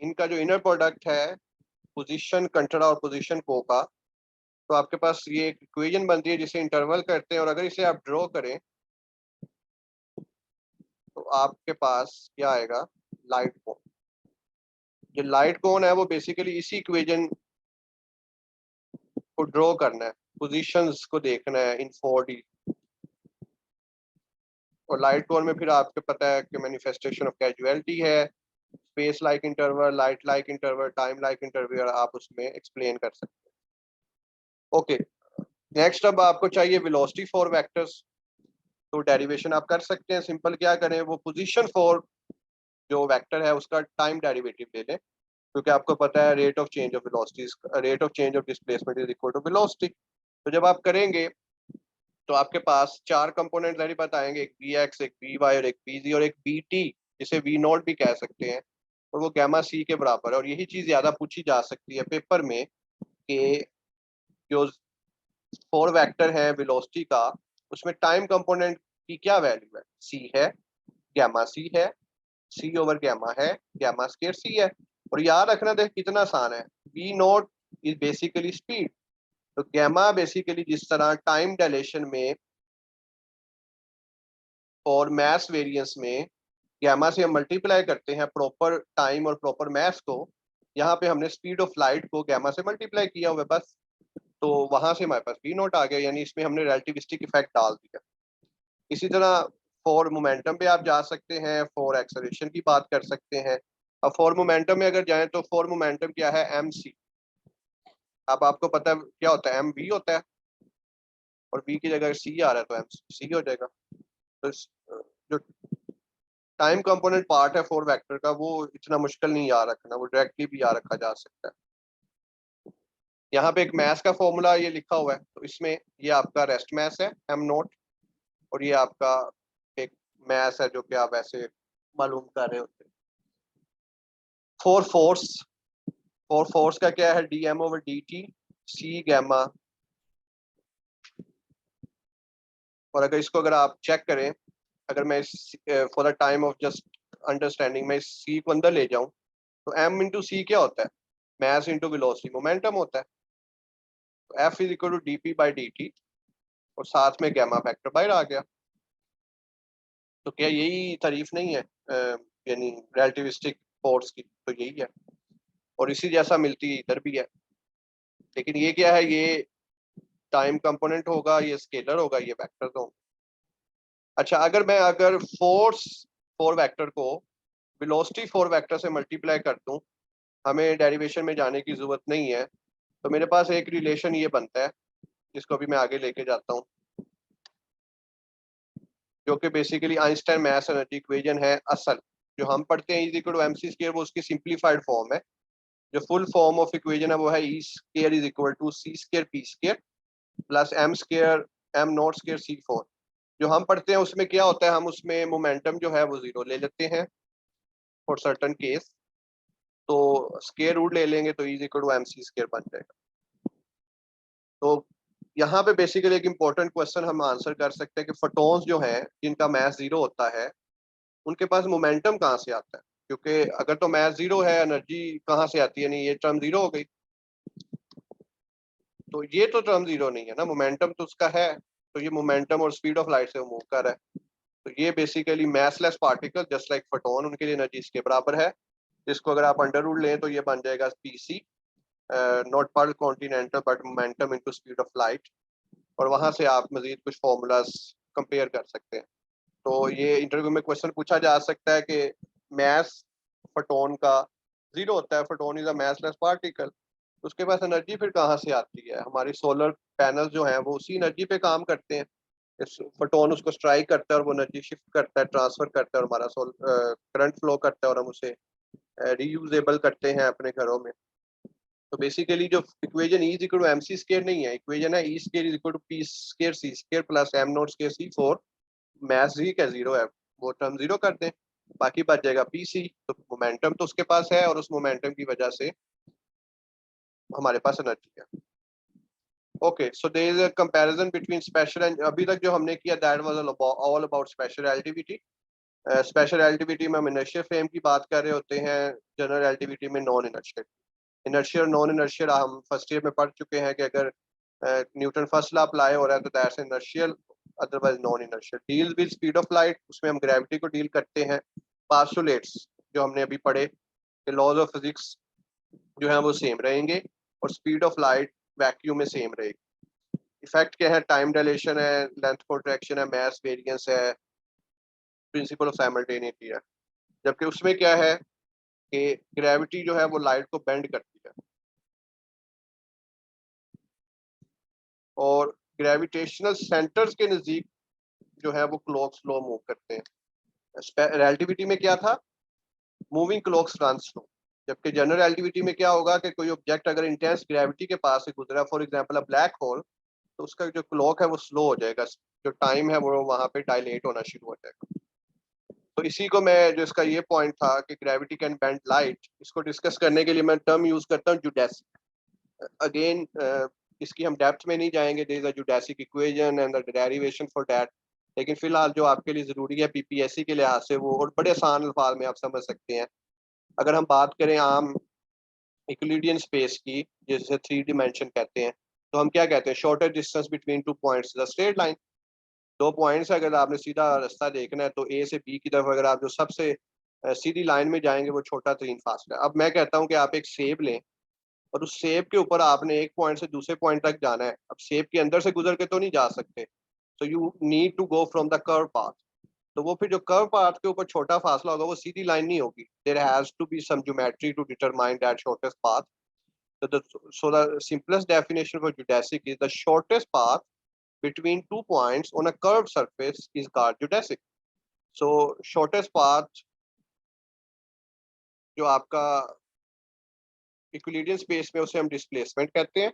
इनका जो inner product है पोजीशन कंट्रा और पोजीशन को का, तो आपके पास ये एक इक्वेशन बनती है जिसे इंटरवल करते हैं, और अगर इसे आप ड्रॉ करें तो आपके पास क्या आएगा, लाइट कोन। जो लाइट कोन है वो बेसिकली इसी इक्वेशन को ड्रॉ करना है, पोजीशंस को देखना है इन 4D। और लाइट कोन में फिर आपको पता है कि मैनिफेस्टेशन ऑफ कैजुअलिटी है, space like interval, light like interval, time like interval आप उसमें एक्सप्लेन कर सकते हैं। ओके, नेक्स्ट अब आपको चाहिए वेलोसिटी फॉर वेक्टर्स। तो डेरिवेशन आप कर सकते हैं, सिंपल क्या करें, वो पोजीशन फॉर जो वेक्टर है उसका टाइम डेरिवेटिव ले लें, क्योंकि आपको पता है rate of change of velocity, rate of change of displacement is equal to velocity. तो जब आप करेंगे तो आपके पास चार कंपोनेंट रेडी बताएंगे, एक बी एक्स, एक बी वाई और एक बी जी और एक बी टी, जिसे वी नॉट भी कह सकते हैं, और वो गैमा सी के बराबर है। और यही चीज ज्यादा पूछी जा सकती है पेपर में कि जो फोर वेक्टर है वेलोसिटी का, उसमें टाइम कंपोनेंट की क्या वैल्यू है, सी है, गैमा सी है, सी ओवर गैमा है, गैमा स्केयर सी है। और याद रखना देख कितना आसान है, V naught is basically speed. तो गैमा बेसिकली जिस तरह टाइम डायलेशन में और मैस वेरिएंस में गैमा से हम मल्टीप्लाई करते हैं प्रॉपर टाइम और प्रॉपर मैस को, यहाँ पे हमने स्पीड ऑफ लाइट को गैमा से मल्टीप्लाई किया हुआ है बस। तो वहां से हमारे पास वी नॉट आ गया, यानी इसमें हमने रिलेटिविस्टिक इफेक्ट डाल दिया। इसी तरह फॉर मोमेंटम पे आप जा सकते हैं, फॉर एक्सेलरेशन की बात कर सकते हैं। अब फॉर मोमेंटम में अगर जाएं तो फॉर मोमेंटम क्या है, एम सी। अब आपको पता है क्या होता है, एम वी होता है, और वी की जगह सी आ रहा है तो एम सी हो जाएगा। तो जो टाइम कंपोनेंट पार्ट है फोर वेक्टर का वो इतना मुश्किल नहीं याद रखना, वो डायरेक्टली भी याद रखा जा सकता है। यहाँ पे एक मैस का फॉर्मूला ये लिखा हुआ है, तो इसमें ये आपका रेस्ट मैस है एम नोट, और ये आपका एक मैस है जो कि आप ऐसे मालूम कर रहे होते हैं। फोर फोर्स, फोर फोर्स का क्या है, D M over D T C gamma. और अगर इसको अगर आप चेक करें, अगर मैं for the time of just understanding में इस सी को अंदर ले जाऊं, तो एम इंटू सी क्या होता है, मैस इंटू वेलोसिटी मोमेंटम होता है। तो F is equal to D P by D T, और साथ में गैमा फैक्टर बाहर आ गया। तो क्या यही तारीफ नहीं है यानी रिलेटिविस्टिक फोर्स की, तो यही है, और इसी जैसा मिलती है इधर भी है। लेकिन ये क्या है, ये टाइम कंपोनेंट होगा, ये स्केलर होगा, ये वेक्टर होगा। अच्छा, अगर फोर्स फोर वेक्टर को वेलोसिटी फोर वेक्टर से मल्टीप्लाई कर दूं, हमें डेरिवेशन में जाने की जरूरत नहीं है, तो मेरे पास एक रिलेशन ये बनता है जिसको भी मैं आगे लेके जाता हूँ, जो कि basically Einstein maths energy equation है असल। जो हम पढ़ते हैं is equal to M C square, वो उसकी सिंप्लीफाइड फॉर्म है। जो फुल फॉर्म ऑफ इक्वेशन है वो है E square is equal to C square P square plus M square M naught square C four. जो हम पढ़ते हैं उसमें क्या होता है, हम उसमें मोमेंटम जो है वो जीरो ले लेते हैं फॉर सर्टन केस, तो स्क्वायर रूट ले लेंगे तो is equal to M C square बन जाएगा। तो यहाँ पे बेसिकली एक इंपॉर्टेंट क्वेश्चन हम आंसर कर सकते हैं कि फोटॉन्स जो हैं जिनका मैस जीरो होता है, उनके पास मोमेंटम कहाँ से आता है, क्योंकि अगर तो मैस जीरो है एनर्जी कहाँ से आती है, नहीं ये टर्म जीरो हो गई। तो ये तो टर्म जीरो नहीं है ना, मोमेंटम तो उसका है। तो ये मोमेंटम और स्पीड ऑफ लाइट से मूव कर रहा है। तो ये basically massless particle just like photon, उनके लिए एनर्जी इसके बराबर है, जिसको अगर आप अंडर रूट लें तो ये बन जाएगा पी सी नॉट पर continental but momentum into speed of light. और वहां से आप मजीद कुछ फॉर्मूलाज कंपेयर कर सकते हैं। तो ये इंटरव्यू में क्वेश्चन पूछा जा सकता है कि मैस फोटोन का जीरो होता है, फोटोन इज अ मैसलेस पार्टिकल, उसके पास एनर्जी फिर कहाँ से आती है। हमारी सोलर पैनल जो है वो उसी एनर्जी पे काम करते हैं। फोटोन उसको स्ट्राइक करता है और वो एनर्जी शिफ्ट करता है, ट्रांसफर करता है, और हमारा करंट फ्लो करता है, और हम उसे रीयूजेबल करते हैं अपने घरों में। तो बेसिकली जो equation E is equal to M C square नहीं है, इक्वेशन है E square is equal to P square C square plus M naught square C four. Math जी का जीरो है, वो टर्म जीरो कर दें, बाकी बच जाएगा पी सी। तो मोमेंटम तो उसके पास है, और उस मोमेंटम की वजह से हमारे पास एनर्जी है। Okay, so there is a comparison between special and, अभी तक जो हमने किया that was all about special relativity. Special relativity में हम इनर्शियल फ्रेम की बात कर रहे होते हैं, जनरल रिलेटिविटी में non inertial. Inertial non inertial हम फर्स्ट ईयर में पढ़ चुके हैं कि अगर न्यूटन फर्स्ट लॉ अप्लाई हो रहा है तो that's inertial, otherwise non inertial. Deal with speed of light, उसमें हम ग्रेविटी को डील करते हैं। पास्टुलेट्स जो हमने अभी पढ़े कि लॉज ऑफ फिजिक्स जो है वो सेम रहेंगे और स्पीड ऑफ लाइट वैक्यूम में सेम रहेगी। इफेक्ट क्या है, टाइम डायलेशन है, लेंथ कॉन्ट्रैक्शन है, मास वेरिएंस है, प्रिंसिपल ऑफ साइमल्टेनिटी है। जबकि उसमें क्या है कि ग्रेविटी जो है वो लाइट को बेंड करती है और ग्रेविटेशनल सेंटर्स के नजदीक जो है वो क्लॉक स्लो मूव करते हैं। रिलेटिविटी में क्या था, मूविंग क्लॉक्स रन स्लो। जबकि जनरल रिलेटिविटी में क्या होगा कि कोई ऑब्जेक्ट अगर इंटेंस ग्रेविटी के पास से गुजरा, for example a black whole, तो उसका जो क्लॉक है वो स्लो हो जाएगा, जो टाइम है वो वहां पे डायलेट होना शुरू हो जाएगा। तो इसी को मैं, जो इसका ये पॉइंट था कि ग्रेविटी कैन बेंड लाइट, इसको डिस्कस करने के लिए मैं टर्म यूज करता हूँ जुडेसिक। अगेन इसकी हम डेप्थ में नहीं जाएंगे, there is a geodesic equation and the derivation for that. लेकिन फिलहाल जो आपके लिए जरूरी है पीपीएससी के लिहाज से वो, और बड़े आसान अल्फाज में आप समझ सकते हैं। अगर हम बात करें आम यूक्लिडियन स्पेस की, जिसे 3 डिमेंशन कहते हैं, तो हम क्या कहते हैं, shortest distance between 2 points the straight line. 2 points अगर आपने सीधा रास्ता देखना है तो ए से बी की तरफ अगर आप जो सबसे सीधी लाइन में जाएंगे वो छोटा तरीन फासला है। अब मैं कहता हूँ कि आप एक सेब लें और उस सेब के ऊपर आपने एक पॉइंट से दूसरे पॉइंट तक जाना है। अब सेब के अंदर से गुजर के तो नहीं जा सकते, तो you need to go from the curve path. तो वो फिर जो कर्व पाथ के ऊपर छोटा फासला होगा वो सीधी लाइन नहीं होगी, there has to be some geometry to determine that shortest path. So the simplest definition for geodesic is the shortest path between 2 points on a curved surface is called geodesic. So shortest path जो आपका इक्विलिडियन space में उसे हम displacement कहते हैं,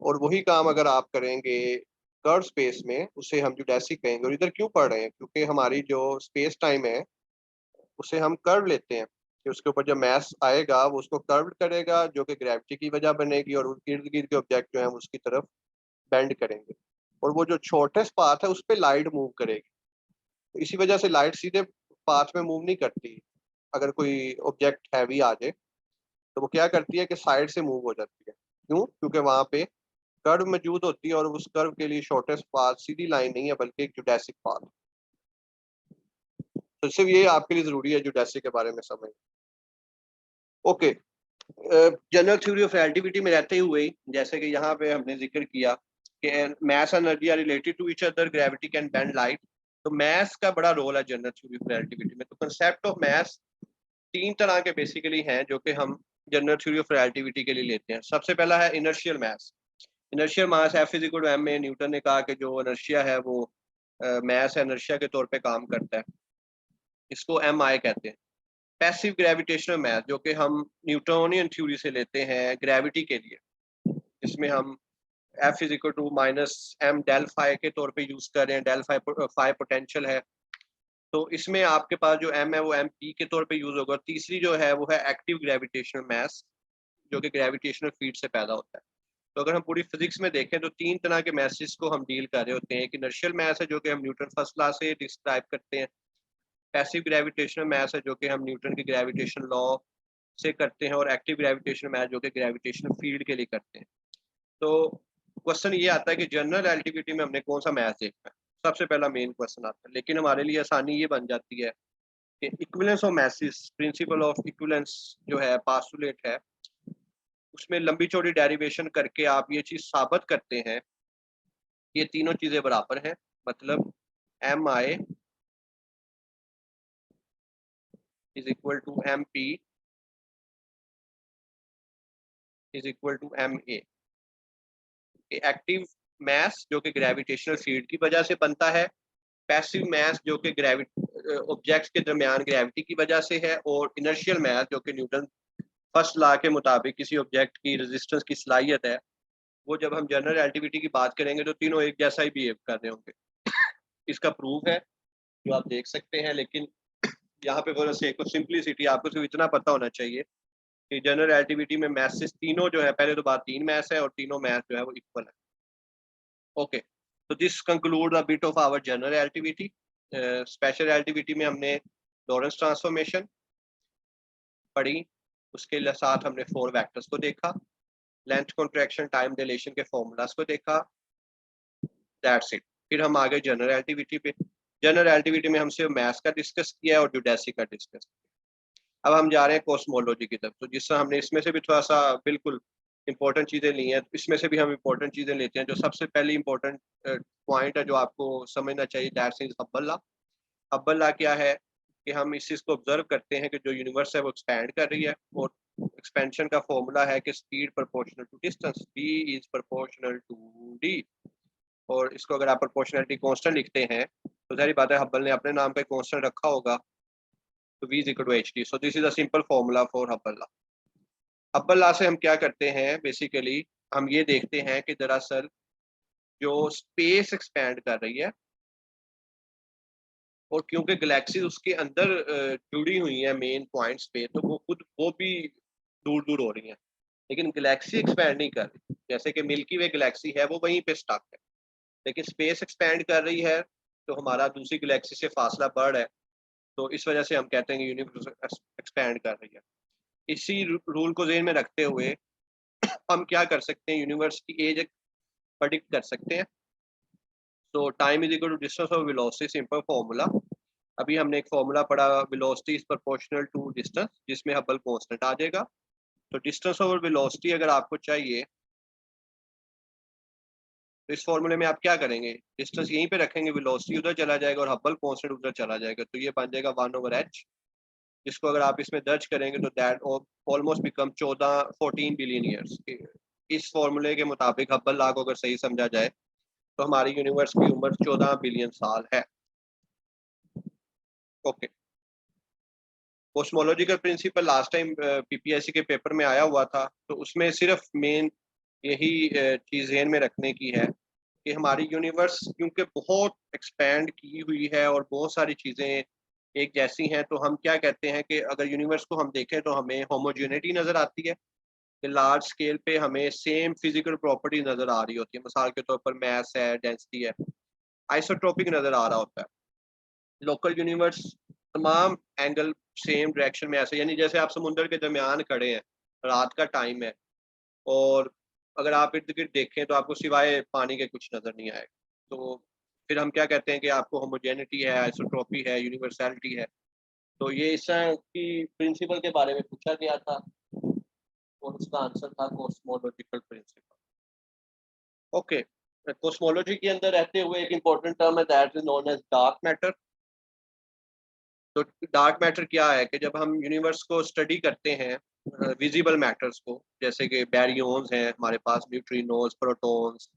और वही काम अगर आप करेंगे कर्व स्पेस में उसे हम जियोडेसिक कहेंगे। और इधर क्यों पढ़ रहे हैं, क्योंकि हमारी जो स्पेस टाइम है उसे हम कर्व लेते हैं कि उसके ऊपर जब मास आएगा वो उसको कर्व करेगा, जो कि ग्रेविटी की वजह बनेगी, और इर्द गिर्द के ऑब्जेक्ट जो है उसकी तरफ बेंड करेंगे, और वो जो शॉर्टेस्ट पाथ है उस पर लाइट मूव करेगी। तो इसी वजह से लाइट सीधे पाथ में मूव नहीं करती। अगर कोई ऑब्जेक्ट हैवी आ जाए तो वो क्या करती है कि साइड से मूव हो जाती है। क्यों? क्योंकि वहां पे कर्व मौजूद होती है और उस कर्व के लिए शॉर्टेस्ट पाथ सीधी लाइन नहीं है बल्कि एक जुडेसिक पाथ। तो सिर्फ ये आपके लिए जरूरी है जुडेसिक के बारे में समझ। Okay, general theory of relativity में रहते हुए ही, जैसे कि यहाँ पे हमने जिक्र किया कि mass and energy are related to each other, gravity can bend light. तो मास का बड़ा रोल है जनरल थ्योरी ऑफ रिलेटिविटी में। तो कंसेप्ट ऑफ मास 3 तरह के बेसिकली हैं जो कि हम जनरल थ्योरी ऑफ रिलेटिविटी के लिए लेते हैं। सबसे पहला है inertial mass. Inertial mass F is equal to M में न्यूटन ने कहा कि जो इनर्शिया है वो मास इनर्शिया के तौर पे काम करता है, इसको एम आई कहते हैं। पैसिव ग्रेविटेशनल मास जो कि हम न्यूटोनियन थ्योरी से लेते हैं ग्रेविटी के लिए, इसमें हम F is equal to minus M del phi के तौर पे यूज कर रहे हैं। डेल फाई पोटेंशियल है, तो इसमें आपके पास जो एम है वो एम पी के तौर पे यूज होगा। तीसरी जो है वो है एक्टिव ग्रेविटेशनल मास, जो कि ग्रेविटेशनल फील्ड से पैदा होता है। तो अगर हम पूरी फिजिक्स में देखें तो 3 तरह के मैसेज को हम डील कर रहे होते हैं। एक इनर्शियल मैस है जो कि हम न्यूटन फर्स्ट लॉ से डिस्क्राइब करते हैं। पैसिव ग्रेविटेशनल मैस है जो कि हम न्यूटन की ग्रेविटेशन लॉ से करते हैं। और एक्टिव ग्रेविटेशनल मैस जो कि ग्रेविटेशनल फील्ड के लिए करते हैं। तो क्वेश्चन ये आता है कि जनरल रिलेटिविटी में हमने कौन सा मैथ देखना है, सबसे पहला मेन क्वेश्चन आता है। लेकिन हमारे लिए आसानी ये बन जाती है कि equivalence of message, principle of equivalence जो है पास्टुलेट है, उसमें लंबी चौड़ी डेरिवेशन करके आप ये चीज साबित करते हैं, ये तीनों चीजें बराबर हैं। मतलब M I is equal to M P is equal to M A. Active mass जो कि ग्रेविटेशनल फील्ड की वजह से बनता है, पैसिव मैस जो कि ऑब्जेक्ट्स के दरमियान ग्रेविटी की वजह से है, और इनर्शियल मैस जो कि न्यूटन फर्स्ट लॉ के मुताबिक किसी ऑब्जेक्ट की रेजिस्टेंस की सलाहियत है। वो जब हम जनरल रिलेटिविटी की बात करेंगे तो तीनों एक जैसा ही बिहेव कर रहे होंगे। इसका प्रूफ है जो आप देख सकते हैं, लेकिन यहाँ पे फॉर सेक ऑफ सिंपलिसिटी आपको सिर्फ इतना पता होना चाहिए कि जनरल रिलेटिविटी में मैसेस तीनों जो है, पहले तो बात 3 मैस है और तीनों मैस जो है वो इक्वल है। ओके, तो this conclude a bit of our general relativity. Special relativity में हमने लॉरेंस ट्रांसफॉर्मेशन पढ़ी, उसके साथ हमने 4 वेक्टर्स को देखा, लेंथ कॉन्ट्रैक्शन टाइम डिलेशन के फॉर्मूलाज को देखा, दैट्स इट। फिर हम आगे जनरल रिलेटिविटी पे, जनरल रिलेटिविटी में हमसे मैथ्स का डिस्कस किया और ड्यूडेसी का डिस्कस किया। अब हम जा रहे हैं कॉस्मोलॉजी की तरफ। तो जिस तरह हमने इसमें से भी थोड़ा सा बिल्कुल इंपॉर्टेंट चीज़ें ली हैं, इसमें से भी हम इंपॉर्टेंट चीज़ें लेते हैं। जो सबसे पहली इंपॉर्टेंट पॉइंट है जो आपको समझना चाहिए, that's is Hubble law. Hubble law क्या है कि हम इस चीज़ को ऑब्जर्व करते हैं कि जो यूनिवर्स है वो एक्सपैंड कर रही है, और एक्सपेंशन का फॉर्मूला है कि speed proportional to distance, d is proportional to d। और इसको अगर आप प्रोपोर्शनलिटी कांस्टेंट लिखते हैं तो सारी बात है हब्बल ने अपने नाम का कांस्टेंट रखा होगा, तो v is equal to hd। so this is a simple formula for Hubble law. Hubble law से हम क्या करते हैं, बेसिकली हम ये देखते हैं कि दरअसल जो स्पेस एक्सपैंड कर रही है, और क्योंकि गैलेक्सीज उसके अंदर जुड़ी हुई हैं मेन पॉइंट्स पे, तो वो खुद वो भी दूर दूर हो रही हैं, लेकिन गैलेक्सी एक्सपैंड नहीं कर रही। जैसे कि मिल्की वे गैलेक्सी है वो वहीं पे स्टक है, लेकिन स्पेस एक्सपैंड कर रही है, तो हमारा दूसरी गैलेक्सी से फासला बढ़ है, तो इस वजह से हम कहते हैं कि यूनिवर्स एक्सपैंड कर रही है। इसी रूल को ज़हन में रखते हुए हम क्या कर सकते हैं, यूनिवर्स की एज प्रेडिक्ट कर सकते हैं। तो time is equal to distance of velocity, simple formula. अभी हमने एक फॉर्मूला पढ़ा, velocity is proportional to distance, जिसमें हब्बल कांस्टेंट आ जाएगा। तो डिस्टेंस ओवर वेलोसिटी अगर आपको चाहिए तो इस फॉर्मूले में आप क्या करेंगे, डिस्टेंस यहीं पे रखेंगे, वेलोसिटी उधर चला जाएगा और हब्बल कांस्टेंट उधर चला जाएगा, तो ये बन जाएगा 1/h, जिसको अगर आप इसमें दर्ज करेंगे तो that almost become 14 billion years. इस फॉर्मूले के मुताबिक हब्बल लॉ को अगर सही समझा जाए तो हमारी यूनिवर्स की उम्र 14 बिलियन साल है। Okay, cosmological principle last time PPSC के पेपर में आया हुआ था, तो उसमें सिर्फ मेन यही चीज़ ध्यान में रखने की है कि हमारी यूनिवर्स क्योंकि बहुत एक्सपैंड की हुई है और बहुत सारी चीज़ें एक जैसी हैं, तो हम क्या कहते हैं कि अगर यूनिवर्स को हम देखें तो हमें होमोजेनिटी नज़र आती है, कि लार्ज स्केल पे हमें सेम फिजिकल प्रॉपर्टी नज़र आ रही होती है। मिसाल के तौर पर मैस है, डेंसिटी है, आइसोट्रोपिक नज़र आ रहा होता है। लोकल यूनिवर्स तमाम एंगल सेम डायरेक्शन में ऐसे, यानी जैसे आप समुद्र के दरमियान खड़े हैं, रात का टाइम है, और अगर आप इर्द गिर्द देखें तो आपको सिवाय पानी के कुछ नजर नहीं आएगा। तो फिर हम क्या कहते हैं कि आपको होमोजेनिटी है, आइसोट्रोपी है, यूनिवर्सैलिटी है। तो ये इस तरह की प्रिंसिपल के बारे में पूछा गया था, और उसका आंसर था कॉस्मोलॉजिकल प्रिंसिपल। ओके, कॉस्मोलॉजी के अंदर रहते हुए एक इंपॉर्टेंट टर्म है that is known as dark matter. तो डार्क मैटर क्या है कि जब हम यूनिवर्स को स्टडी करते हैं, विजिबल मैटर्स को, जैसे कि बैरियंस हैं हमारे पास, न्यूट्रिनोज, प्रोटॉन्स,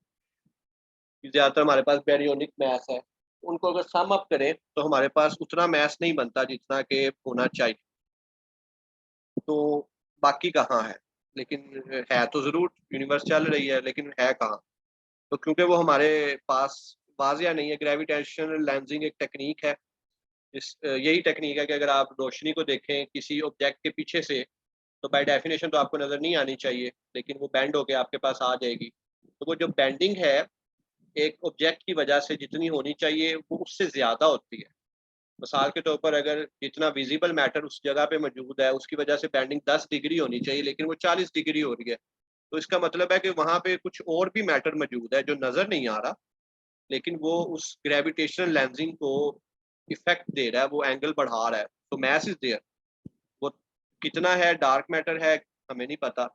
ज्यादातर हमारे पास बैरियोनिक मैस है, उनको अगर सम अप करें तो हमारे पास उतना मैस नहीं बनता जितना कि होना चाहिए। तो बाकी कहाँ है, लेकिन है तो जरूर, यूनिवर्स चल रही है, लेकिन है कहाँ? तो क्योंकि वो हमारे पास वाजिया नहीं है। ग्रेविटेशनल लेंसिंग एक टेक्निक है, यही टेक्निक है कि अगर आप रोशनी को देखें किसी ऑब्जेक्ट के पीछे से, तो बाय डेफिनेशन तो आपको नज़र नहीं आनी चाहिए, लेकिन वो बेंड होके आपके पास आ जाएगी। तो वो जो बेंडिंग है एक ऑब्जेक्ट की वजह से जितनी होनी चाहिए वो उससे ज़्यादा होती है। मिसाल के तौर पर अगर जितना विजिबल मैटर उस जगह पे मौजूद है उसकी वजह से बेंडिंग 10 डिग्री होनी चाहिए, लेकिन वो 40 डिग्री हो रही है, तो इसका मतलब है कि वहाँ पे कुछ और भी मैटर मौजूद है जो नज़र नहीं आ रहा, लेकिन वो उस ग्रेविटेशनल लेंसिंग को इफेक्ट दे रहा है, वो एंगल बढ़ा रहा है। तो मैस इज देयर, वो कितना है डार्क मैटर है हमें नहीं पता।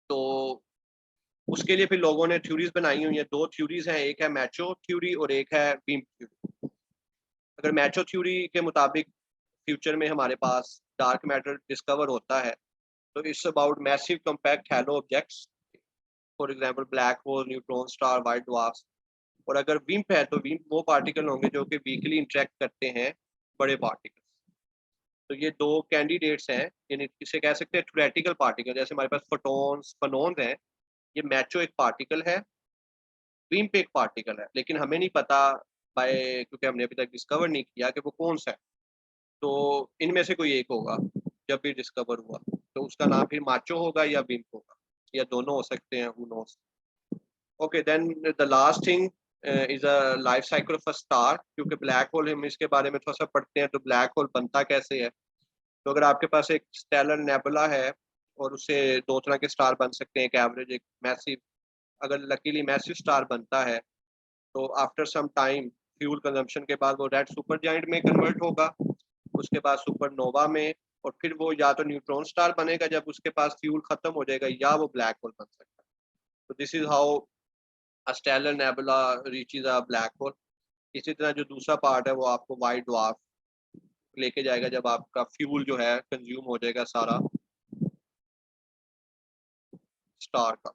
तो उसके लिए फिर लोगों ने थ्योरीज बनाई हुई हैं, 2 थ्योरीज हैं, एक है मैचो थ्योरी और एक है बीम थ्योरी। अगर मैचो थ्योरी के मुताबिक फ्यूचर में हमारे पास डार्क मैटर डिस्कवर होता है, तो it's about massive compact hello objects, for example black hole, neutron star, white dwarfs. और अगर विम्प है तो विम्प वो पार्टिकल होंगे जो कि वीकली इंटरेक्ट करते हैं बड़े पार्टिकल। तो ये 2 कैंडिडेट्स हैं, यानी इसे कह सकते हैं थ्योरेटिकल पार्टिकल। जैसे हमारे पास फोटॉन्स, फनॉन्स हैं, ये मैचो एक पार्टिकल है, विम्प एक पार्टिकल है, लेकिन हमें नहीं पता बाय, क्योंकि हमने अभी तक डिस्कवर नहीं किया कि वो कौन सा है। तो इनमें से कोई एक होगा जब भी डिस्कवर हुआ, तो उसका नाम फिर माचो होगा या विम्प होगा, या दोनों हो सकते हैं, who knows. Okay, then the last thing is a life cycle of a star, क्योंकि ब्लैक होल हम इसके बारे में थोड़ा सा पढ़ते हैं, तो ब्लैक होल बनता कैसे है। तो अगर आपके पास एक स्टेलर नेबुला है और उससे दो तरह के स्टार बन सकते हैं, एक एवरेज एक मैसिव। अगर लकीली मैसिव स्टार बनता है तो after some time fuel consumption के बाद वो रेड सुपर जायंट में कन्वर्ट होगा, उसके बाद सुपरनोवा में, और फिर वो या तो न्यूट्रॉन स्टार बनेगा जब उसके पास फ्यूल खत्म हो जाएगा, या वो ब्लैक होल बन सकता है। तो this is how a stellar nebula reaches a black hole. इसी तरह जो दूसरा पार्ट है वो आपको वाइट ड्वार्फ लेके जाएगा जब आपका फ्यूल जो है कंज्यूम हो जाएगा सारा स्टार का।